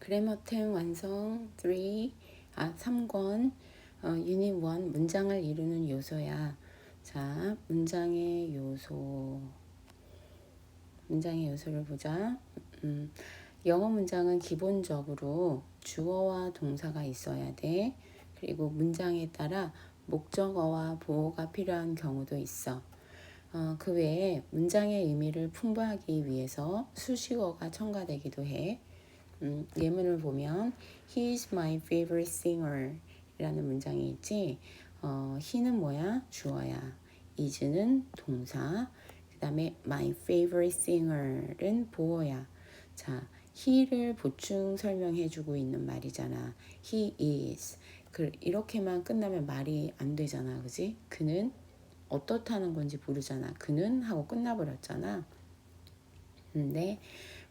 그래머템 완성 3권 유닛 1 문장을 이루는 요소야. 자, 문장의 요소를 보자. 영어 문장은 기본적으로 주어와 동사가 있어야 돼. 그리고 문장에 따라 목적어와 보어가 필요한 경우도 있어. 그 외에 문장의 의미를 풍부하기 위해서 수식어가 첨가되기도 해. 예문을 보면 He's my favorite singer 이라는 문장이 있지. he는 뭐야? 주어야. is는 동사. 그 다음에 my favorite singer은 보어야. 자, he를 보충 설명해주고 있는 말이잖아. He is. 이렇게만 끝나면 말이 안 되잖아. 그지? 그는 어떻다는 건지 모르잖아. 그는 하고 끝나버렸잖아. 근데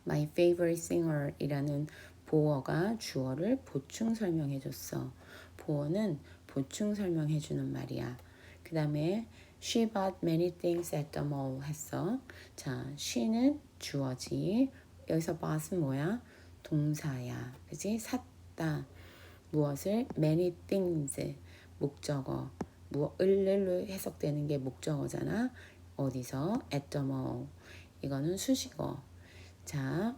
my favorite singer 이라는 보어가 주어를 보충 설명해줬어. 보어는 보충 설명해주는 말이야. 그 다음에 she bought many things at the mall 했어. 자, she는 주어지. 여기서 bought은 뭐야? 동사야. 그지? 샀다. 무엇을? many things. 목적어. 을로 해석되는 게 목적어잖아. 어디서? at the mall. 이거는 수식어. 자,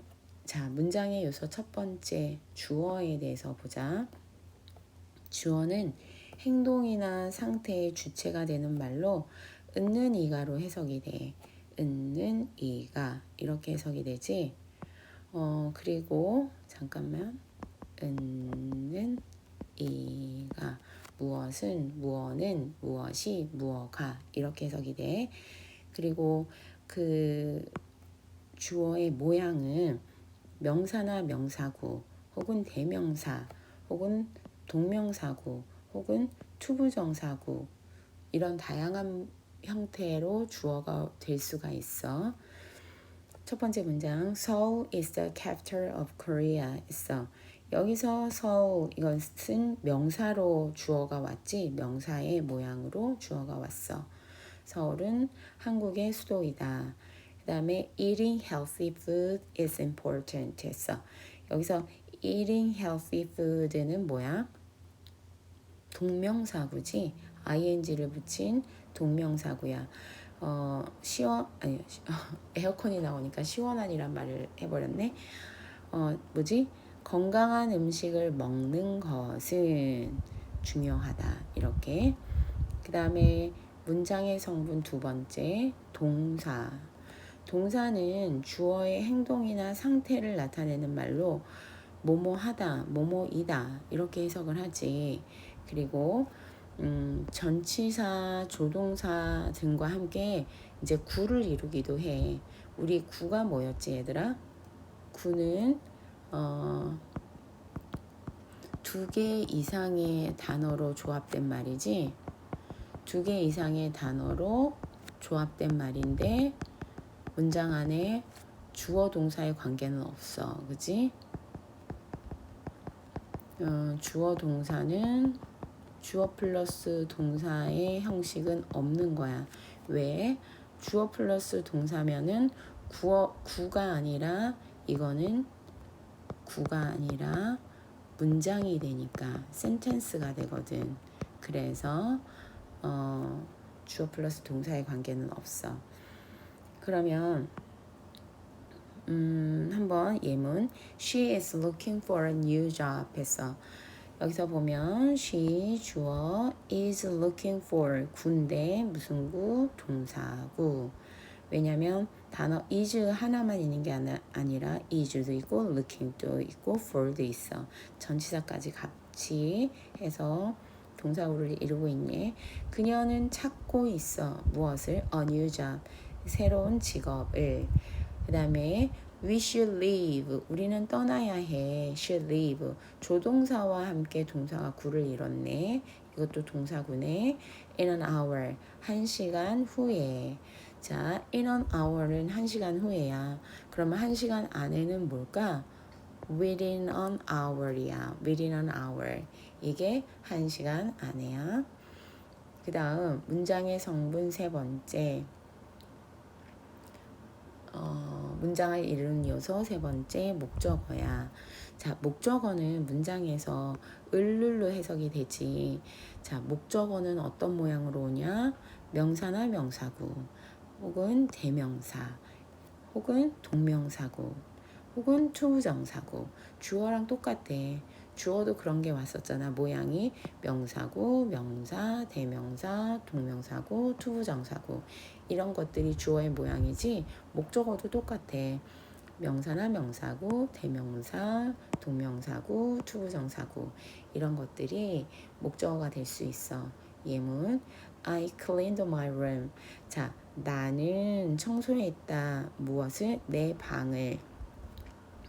문장의 요소 첫 번째 주어에 대해서 보자. 주어는 행동이나 상태의 주체가 되는 말로 은는 이가로 해석이 돼. 은는 이가 이렇게 해석이 되지. 그리고 잠깐만. 은는 이가 무엇은 무어는 무엇이 무어가 이렇게 해석이 돼. 그리고 그 주어의 모양은 명사나 명사구 혹은 대명사 혹은 동명사구 혹은 투부정사구 이런 다양한 형태로 주어가 될 수가 있어. 첫 번째 문장 Seoul is the capital of Korea 있어. 여기서 Seoul 이것은 명사로 주어가 왔지. 명사의 모양으로 주어가 왔어. 서울은 한국의 수도이다. 그 다음에 eating healthy food is important 했어. 여기서 eating healthy food는 뭐야? 동명사구지. ing를 붙인 동명사구야. 에어컨이 나오니까 시원한이란 말을 해버렸네. 건강한 음식을 먹는 것은 중요하다. 이렇게. 그 다음에 문장의 성분 두 번째, 동사. 동사는 주어의 행동이나 상태를 나타내는 말로 뭐뭐하다, 뭐뭐이다 이렇게 해석을 하지. 그리고 전치사, 조동사 등과 함께 이제 구를 이루기도 해. 우리 구가 뭐였지 얘들아? 구는 두 개 이상의 단어로 조합된 말이지. 두 개 이상의 단어로 조합된 말인데 문장 안에 주어 동사의 관계는 없어. 그지? 주어 동사는 주어 플러스 동사의 형식은 없는 거야. 왜? 주어 플러스 동사면은 구가 아니라 이거는 구가 아니라 문장이 되니까 센텐스가 되거든. 그래서 주어 플러스 동사의 관계는 없어. 그러면 한번 예문 She is looking for a new job 했어. 여기서 보면 she 주어 is looking for 구인데 무슨 구? 동사구. 왜냐면 단어 is 하나만 있는 게 아니라 is도 있고 looking도 있고 for도 있어. 전치사까지 같이 해서 동사구를 이루고 있네. 그녀는 찾고 있어. 무엇을? A new job. 새로운 직업을. 그 다음에 we should leave. 우리는 떠나야 해. should leave. 조동사와 함께 동사가 구를 이뤘네. 이것도 동사구네. in an hour. 1시간 후에. 자, in an hour는 1시간 후에야. 그러면 1시간 안에는 뭘까? within an hour이야. within an hour. 이게 1시간 안에야. 그 다음 문장의 성분 세 번째. 문장을 이루는 요소 세 번째 목적어야. 자, 목적어는 문장에서 을룰로 해석이 되지. 자, 목적어는 어떤 모양으로 오냐? 명사나 명사구, 혹은 대명사, 혹은 동명사구, 혹은 투부정사구. 주어랑 똑같대. 주어도 그런 게 왔었잖아. 모양이 명사구, 명사, 대명사, 동명사구, 투부정사구. 이런 것들이 주어의 모양이지 목적어도 똑같아. 명사나 명사구, 대명사, 동명사구, 투부정사구. 이런 것들이 목적어가 될 수 있어. 예문 I cleaned my room. 자, 나는 청소했다. 무엇을? 내 방을.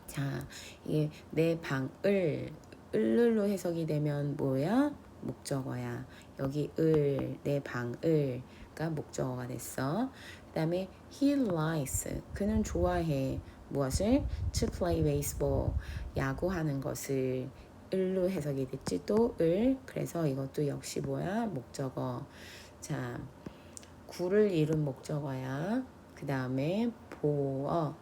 자, 이게 내 방을 을로 해석이 되면 뭐야? 목적어야. 여기 내 방을가 목적어가 됐어. 그 다음에 he likes. 그는 좋아해. 무엇을? To play baseball. 야구하는 것을. 을로 해석이 됐지. 또 을. 그래서 이것도 역시 뭐야? 목적어. 자, 구를 이룬 목적어야. 그 다음에 보어.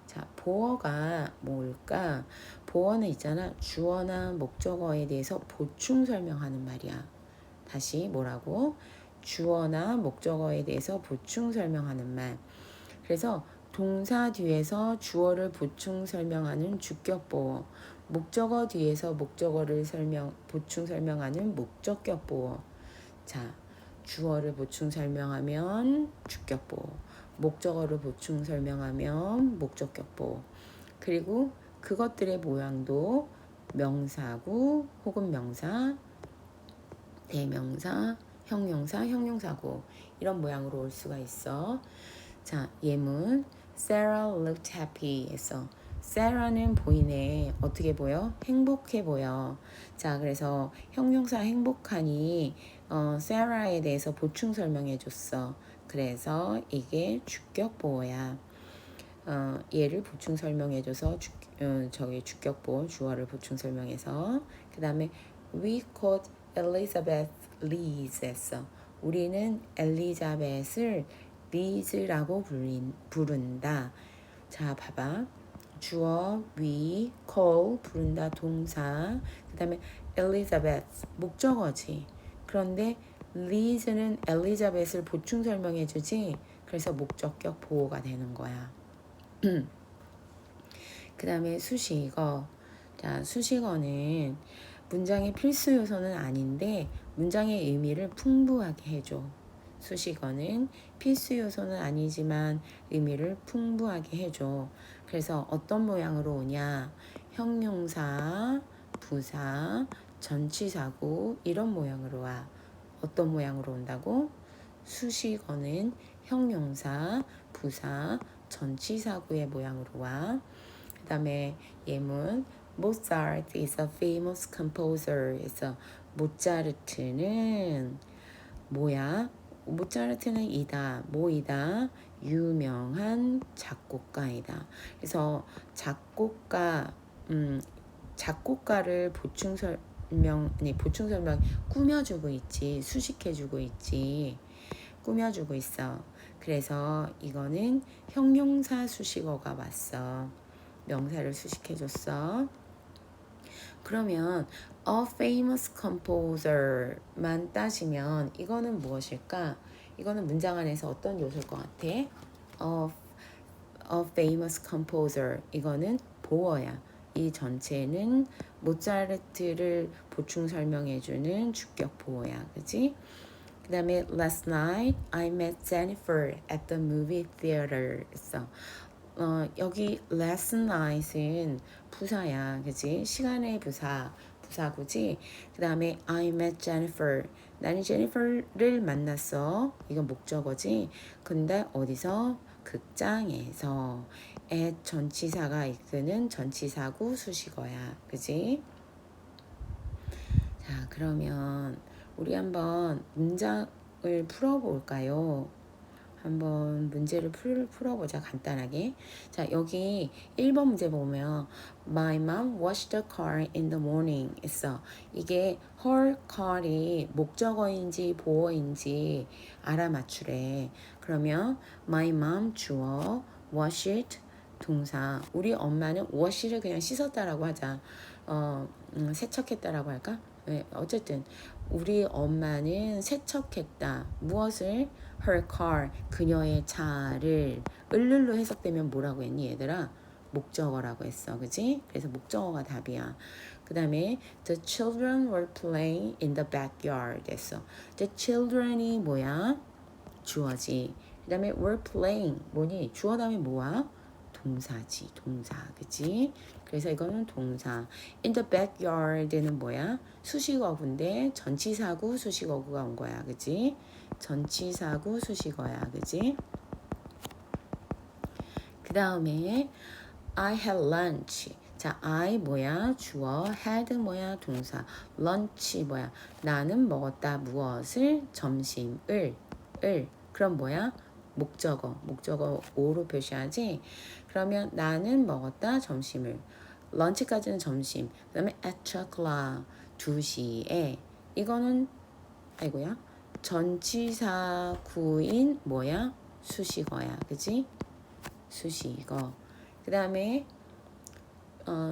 자, 보어가 뭘까? 보어는 있잖아. 주어나 목적어에 대해서 보충 설명하는 말이야. 다시 뭐라고? 주어나 목적어에 대해서 보충 설명하는 말. 그래서 동사 뒤에서 주어를 보충 설명하는 주격 보어. 목적어 뒤에서 목적어를 보충 설명하는 목적격 보어. 자, 주어를 보충 설명하면 주격 보어. 목적어를 보충 설명하면 목적격 보어. 그리고 그것들의 모양도 명사구 혹은 명사, 대명사, 형용사, 형용사구 이런 모양으로 올 수가 있어. 자, 예문 Sarah looked happy 했어. Sarah는 보이네. 어떻게 보여? 행복해 보여. 자, 그래서 형용사 행복하니 Sarah에 대해서 보충 설명해 줬어. 그래서 이게 주격 보어야. 얘를 보충 설명해줘서 주격 보어 주어를 보충 설명해서 그 다음에 we called Elizabeth Liz 했어. 우리는 엘리자벳을 리즈라고 부른다. 자, 봐봐. 주어 we call 부른다 동사. 그 다음에 Elizabeth 목적어지. 그런데 리즈는 엘리자벳을 보충 설명해주지. 그래서 목적격 보호가 되는 거야. 그 다음에 수식어. 자, 수식어는 문장의 필수 요소는 아닌데 문장의 의미를 풍부하게 해줘. 수식어는 필수 요소는 아니지만 의미를 풍부하게 해줘. 그래서 어떤 모양으로 오냐? 형용사, 부사, 전치사구 이런 모양으로 와. 어떤 모양으로 온다고? 수식어는 형용사, 부사, 전치사구의 모양으로 와. 그 다음에 예문 Mozart is a famous composer. 그래서 모차르트는 뭐야? 모차르트는 뭐이다? 유명한 작곡가이다. 그래서 작곡가를 보충 설명 꾸며주고 있지. 수식해주고 있지. 꾸며주고 있어. 그래서 이거는 형용사 수식어가 왔어. 명사를 수식해줬어. 그러면 a famous composer만 따지면 이거는 무엇일까? 이거는 문장 안에서 어떤 요소일 것 같아? a famous composer. 이거는 보어야. 이 전체는 모차르트를 보충 설명해주는 주격 보어야. 그치? 그 다음에 last night I met Jennifer at the movie theater. 그래서 여기 last night은 부사야. 그치? 시간의 부사구지. 그 다음에 I met Jennifer. 나는 제니퍼를 만났어. 이건 목적어지. 근데 어디서? 극장에서. at 전치사가 이끄는 전치사구 수식어야. 그치? 자, 그러면 우리 한번 문장을 풀어볼까요? 한번 문제를 풀어보자. 간단하게. 자, 여기 1번 문제 보면 My mom washed the car in the morning 있어. 이게 her car이 목적어인지 보어인지 알아맞추래. 그러면 my mom 주어, wash it 동사. 우리 엄마는 wash를 그냥 씻었다라고 하자. 세척했다라고 할까? 네, 어쨌든 우리 엄마는 세척했다. 무엇을? Her car, 그녀의 차를. 을룰로 해석되면 뭐라고 했니 얘들아? 목적어라고 했어. 그지? 그래서 목적어가 답이야. 그 다음에 The children were playing in the backyard 했어. The children이 뭐야? 주어지. 그 다음에 were playing 뭐니? 주어 다음에 뭐야? 동사지. 동사. 그치? 그래서 이거는 동사. In the backyard는 뭐야? 수식어구인데 전치사구 수식어구가 온 거야. 그치? 전치사구 수식어야. 그치? 그 다음에 I had lunch. 자, I 뭐야? 주어. had 뭐야? 동사. lunch 뭐야? 나는 먹었다. 무엇을? 점심을. 그럼 뭐야? 목적어. 목적어 오로 표시하지? 그러면 나는 먹었다. 점심을. 런치까지는 점심. 그 다음에 at 2 o'clock. 2시에. 이거는 아이고야. 전치사구인 뭐야? 수식어야. 그지? 수식어. 그 다음에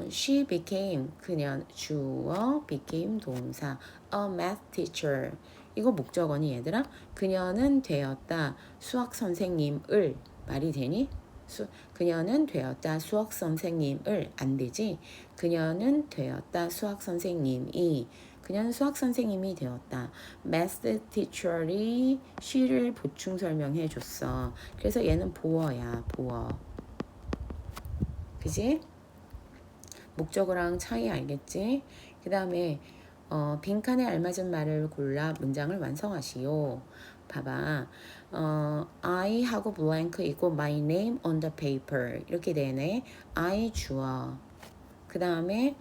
she became 그녀 주어 became 동사 a math teacher 이거 목적어니 얘들아? 그녀는 되었다 수학 선생님을 말이 되니? 그녀는 되었다 수학 선생님을 안 되지? 그녀는 되었다 수학 선생님이 그녀는 수학 선생님이 되었다. math teacher이 she를 보충 설명해 줬어. 그래서 얘는 보어야 보어. 그지? 목적어랑 차이 알겠지? 그 다음에 빈칸에 알맞은 말을 골라 문장을 완성하시오. 봐봐. I 하고 blank 있고 my name on the paper 이렇게 되네. I 주어. 그 다음에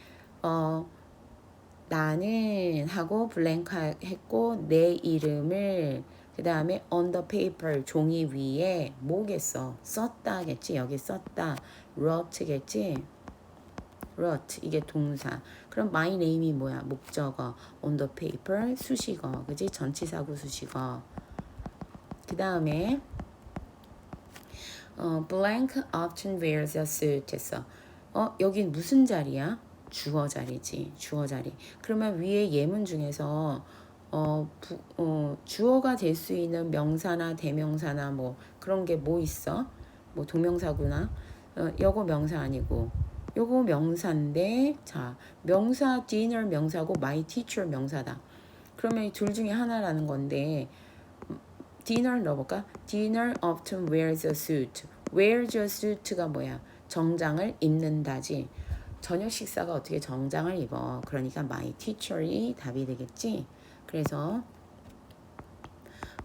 나는 하고 blank 했고 내 이름을 그 다음에 on the paper 종이 위에 뭐겠어? 썼다겠지? 여기 썼다. wrote겠지? wrote 이게 동사. 그럼 my name이 뭐야? 목적어. on the paper 수식어. 그지? 전치사구 수식어. 그 다음에 blank often wears a suit 했어. 여긴 무슨 자리야? 주어 자리지. 주어 자리. 그러면 위에 예문 중에서 주어가 될 수 있는 명사나 대명사나 뭐 그런 게 뭐 있어? 뭐 동명사구나. 요거 명사 아니고 요거 명사인데 자 명사 dinner 명사고 my teacher 명사다. 그러면 이 둘 중에 하나라는 건데 dinner 넣어볼까? dinner often wears a suit. wears a suit가 뭐야? 정장을 입는다지. 저녁 식사가 어떻게 정장을 입어? 그러니까 my teacher이 답이 되겠지. 그래서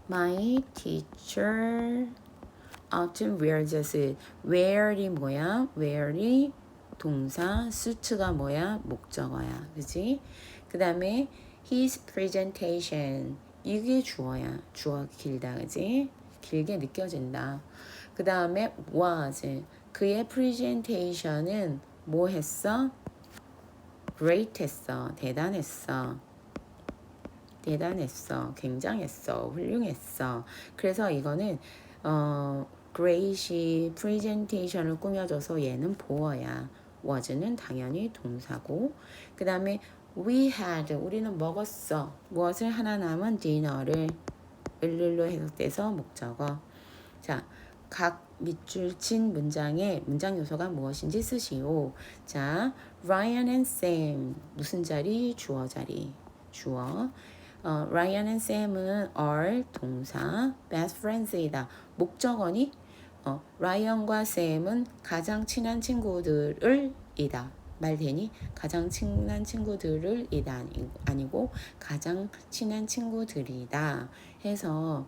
my teacher often wears a suit. wear이 뭐야? wear이 동사, suit가 뭐야? 목적어야. 그지? 그 다음에 his presentation. 이게 주어야. 주어 길다. 그지? 길게 느껴진다. 그 다음에 was. 그의 presentation은 뭐 했어? great 했어. 대단했어. 대단했어. 굉장했어. 훌륭했어. 그래서 이거는 great이 presentation을 꾸며줘서 얘는 보어야. was는 당연히 동사고 그 다음에 we had 우리는 먹었어. 무엇을 하나 남은 dinner를 을로 해석돼서 목적어. 자, 각 밑줄 친 문장의 문장 요소가 무엇인지 쓰시오. 자, Ryan and Sam 무슨 자리? 주어 자리. 주어. Ryan and Sam은 are 동사, best friends이다. 목적어니? 라이언과 샘은 가장 친한 친구들을 이다. 말 되니? 가장 친한 친구들을 이다 아니고 가장 친한 친구들이다 해서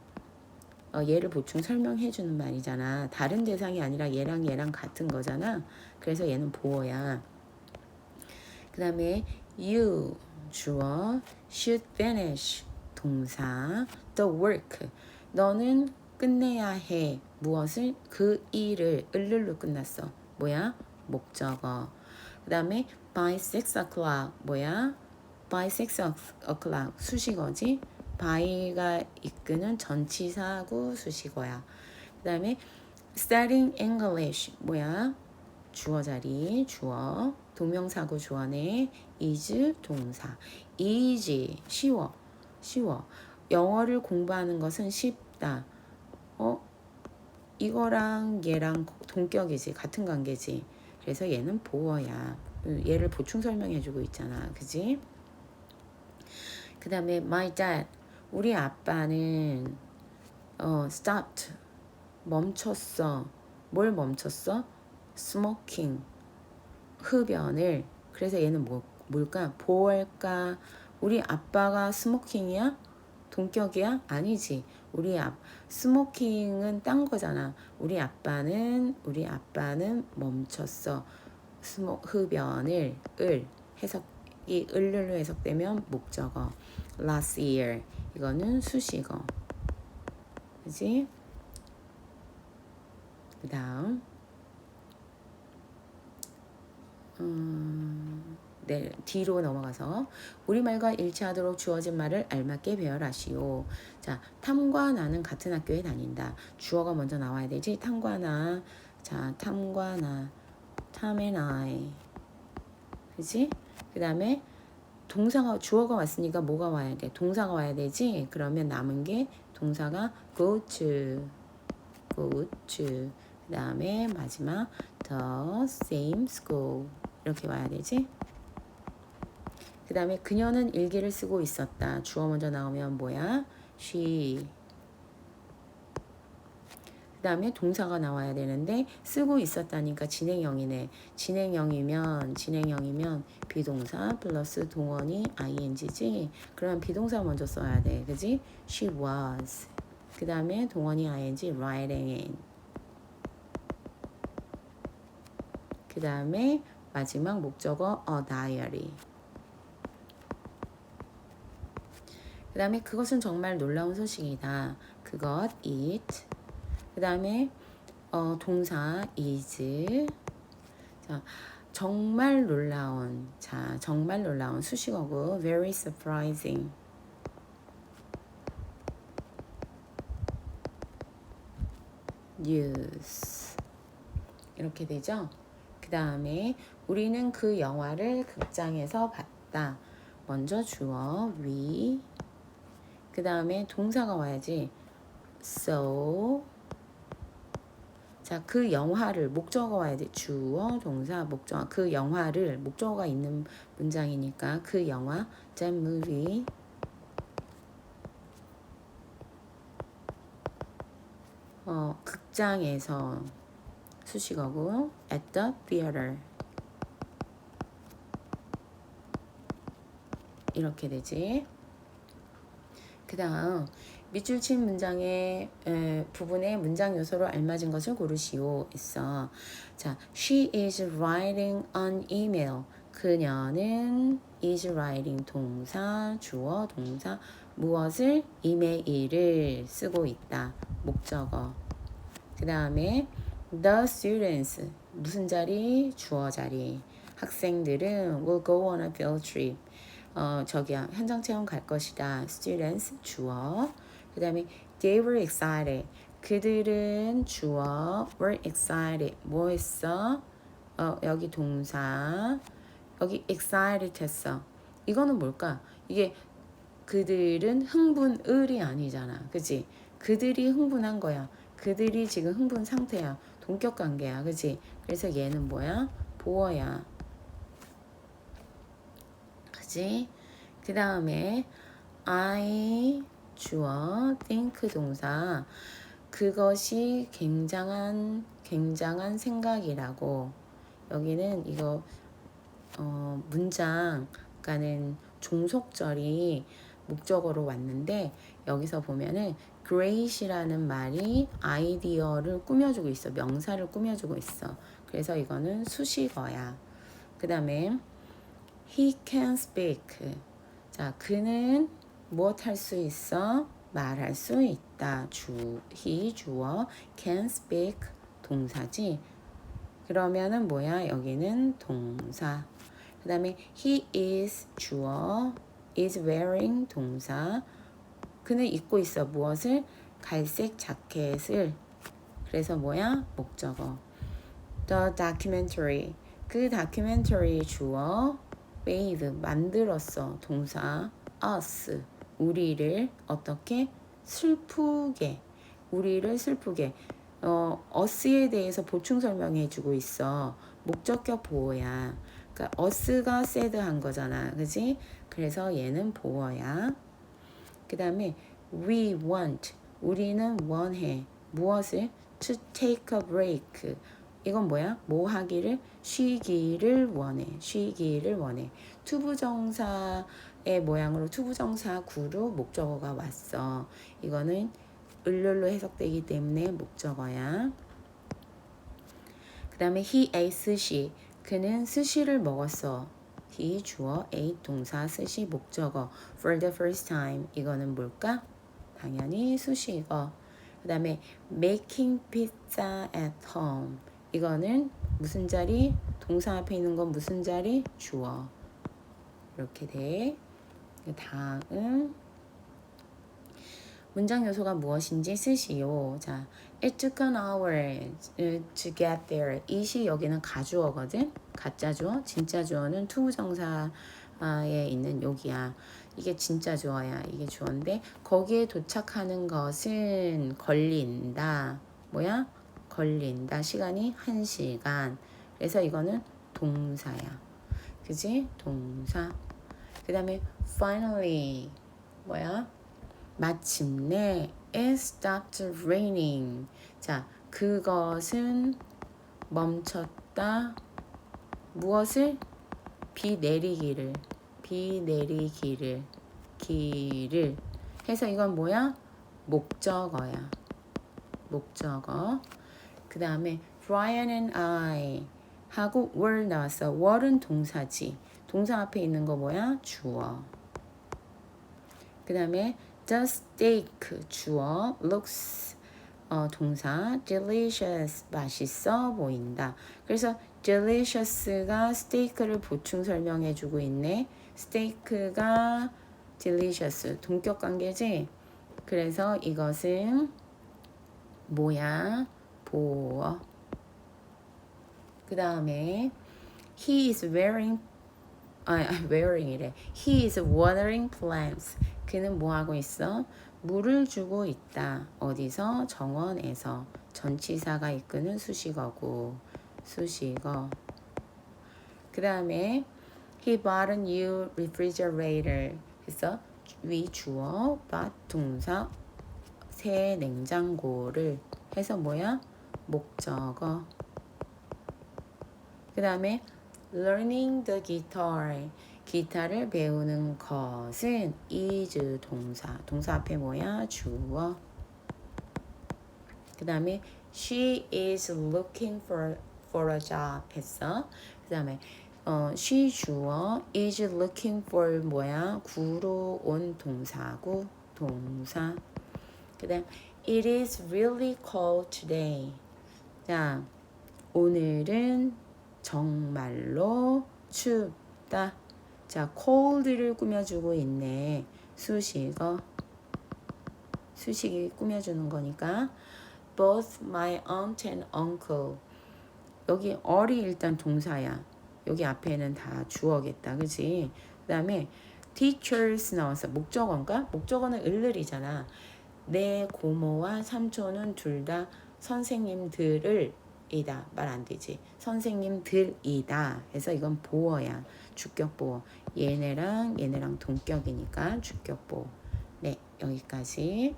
얘를 보충 설명해 주는 말이잖아. 다른 대상이 아니라 얘랑 같은 거잖아. 그래서 얘는 보어야. 그 다음에 you 주어 should finish 동사 the work 너는 끝내야 해. 무엇을? 그 일을 을룰로 끝났어. 뭐야? 목적어. 그 다음에 by 6 o'clock 뭐야? by 6 o'clock 수식어지. by가 이끄는 전치사구 수식어야. 그 다음에 studying English 뭐야? 주어 자리 주어 동명사고 주어네 is 동사 easy 쉬워 영어를 공부하는 것은 쉽다 이거랑 얘랑 동격이지 같은 관계지 그래서 얘는 보어야 얘를 보충 설명해 주고 있잖아 그지 그 다음에 my dad 우리 아빠는 stopped 멈췄어 뭘 멈췄어 smoking 흡연을 그래서 얘는 뭘까 보일까 우리 아빠가 스모킹이야 동격이야 아니지 스모킹은 딴 거잖아 우리 아빠는 멈췄어 흡연을 해석이 을로 해석되면 목적어 last year 이거는 수식어 그지 그 다음 네, 뒤로 넘어가서 우리말과 일치하도록 주어진 말을 알맞게 배열하시오. 자, 탐과 나는 같은 학교에 다닌다. 주어가 먼저 나와야 되지. 탐과 나. 자, 탐과 나. Tom and I. 그치? 그 다음에 주어가 왔으니까 뭐가 와야 돼? 동사가 와야 되지? 그러면 남은 게 동사가 go to. 그 다음에 마지막 the same school. 이렇게 와야 되지? 그 다음에 그녀는 일기를 쓰고 있었다. 주어 먼저 나오면 뭐야? she. 그 다음에 동사가 나와야 되는데 쓰고 있었다니까 진행형이네. 진행형이면 비동사 플러스 동원이 ing지. 그러면 비동사 먼저 써야 돼. 그지? she was. 그 다음에 동원이 ing writing. 그 다음에 마지막 목적어 a diary. 그 다음에 그것은 정말 놀라운 소식이다. 그것 it. 그 다음에 동사 is. 자, 정말 놀라운. 자, 정말 놀라운 수식어고 very surprising. news. 이렇게 되죠? 그 다음에 우리는 그 영화를 극장에서 봤다. 먼저 주어 we. 그 다음에 동사가 와야지. So. 자, 그 영화를 목적어가 와야지. 주어, 동사, 목적어. 그 영화를 목적어가 있는 문장이니까 그 영화, that movie. 극장에서 수식어고 at the theater. 이렇게 되지. 그 다음 밑줄 친 문장의 부분의 문장 요소로 알맞은 것을 고르시오 있어. 자, she is writing an email. 그녀는 is writing 동사, 주어, 동사 무엇을? 이메일을 쓰고 있다. 목적어. 그 다음에 the students 무슨 자리? 주어 자리. 학생들은 will go on a field trip. 현장 체험 갈 것이다. students 주어. 그 다음에 they were excited. 그들은 주어 were excited. 뭐 했어? 여기 동사. 여기 excited 했어. 이거는 뭘까? 이게 그들은 흥분을이 아니잖아. 그치? 그들이 흥분한 거야. 그들이 지금 흥분 상태야. 동격 관계야. 그치? 그래서 얘는 뭐야? 보어야. 그치? 그 다음에 I 주어 think 동사 그것이 굉장한 생각이라고 여기는 이거 문장 그러니까는 종속절이 목적어로 왔는데 여기서 보면은 great이라는 말이 아이디어를 꾸며주고 있어. 명사를 꾸며주고 있어. 그래서 이거는 수식어야. 그 다음에 he can speak. 자, 그는 무엇 할 수 있어? 말할 수 있다. he 주어, can speak 동사지. 그러면은 뭐야? 여기는 동사. 그 다음에 he is 주어, is wearing 동사. 그는 입고 있어. 무엇을? 갈색 자켓을. 그래서 뭐야? 목적어. The documentary. 그 다큐멘터리 주어 made 만들었어. 동사 us 우리를 어떻게 슬프게 우리를 슬프게 us에 대해서 보충 설명해 주고 있어. 목적격 보어야. 그러니까 us가 said한 거잖아. 그지? 그래서 얘는 보어야. 그 다음에 we want 우리는 원해. 무엇을? to take a break. 이건 뭐야? 뭐 하기를? 쉬기를 원해. 쉬기를 원해. 투부정사의 모양으로 투부정사 구로 목적어가 왔어. 이거는 을룰로 해석되기 때문에 목적어야. 그 다음에 he ate 스시. 그는 스시를 먹었어. he 주어, ate 동사, 스시 목적어. for the first time. 이거는 뭘까? 당연히 수식어. 그 다음에 making pizza at home. 이거는 무슨 자리? 동사 앞에 있는 건 무슨 자리? 주어. 이렇게 돼. 다음 문장 요소가 무엇인지 쓰시오. 자, it took an hour to get there. it이 여기는 가주어거든. 가짜 주어, 진짜 주어는 투부정사에 있는 여기야. 이게 진짜 주어야. 이게 주어인데 거기에 도착하는 것은 걸린다. 뭐야? 걸린다. 시간이 1시간. 그래서 이거는 동사야. 그지? 동사. 그 다음에 finally 뭐야? 마침내 it stopped raining. 자, 그것은 멈췄다. 무엇을? 비 내리기를. 비 내리기를. 기를. 해서 이건 뭐야? 목적어야. 목적어. 그 다음에 Brian and I 하고 were 나왔어. were는 동사지. 동사 앞에 있는 거 뭐야? 주어. 그 다음에 the steak 주어 looks 동사 delicious 맛있어 보인다. 그래서 delicious가 steak를 보충 설명해 주고 있네. steak가 delicious 동격 관계지. 그래서 이것은 뭐야? 보어. 그 다음에 he is wearing이래. he is watering plants. 그는 뭐 하고 있어? 물을 주고 있다. 어디서? 정원에서. 전치사가 이끄는 수식어고. 수식어. 그 다음에 he bought a new refrigerator. 그래서 위 주어, bought 동사, 새 냉장고를 해서 뭐야? 목적어. 그 다음에 learning the guitar. 기타를 배우는 것은 is 동사. 동사 앞에 뭐야? 주어. 그 다음에 she is looking for a job 했어. 그 다음에 she 주어 is looking for 뭐야? 구로 온 동사고 동사. 그 다음 it is really cold today. 자, 오늘은 정말로 춥다. 자, cold를 꾸며주고 있네. 수식어. 수식이 꾸며주는 거니까 both my aunt and uncle. 여기 all이 일단 동사야. 여기 앞에는 다 주어겠다. 그치? 그 다음에 teachers 나왔어. 목적어인가? 목적어는 을을이잖아. 내 고모와 삼촌은 둘 다 선생님들을 이다. 말 안 되지. 선생님들이다. 해서 이건 보어야. 주격 보어. 얘네랑 동격이니까 주격 보어. 네, 여기까지.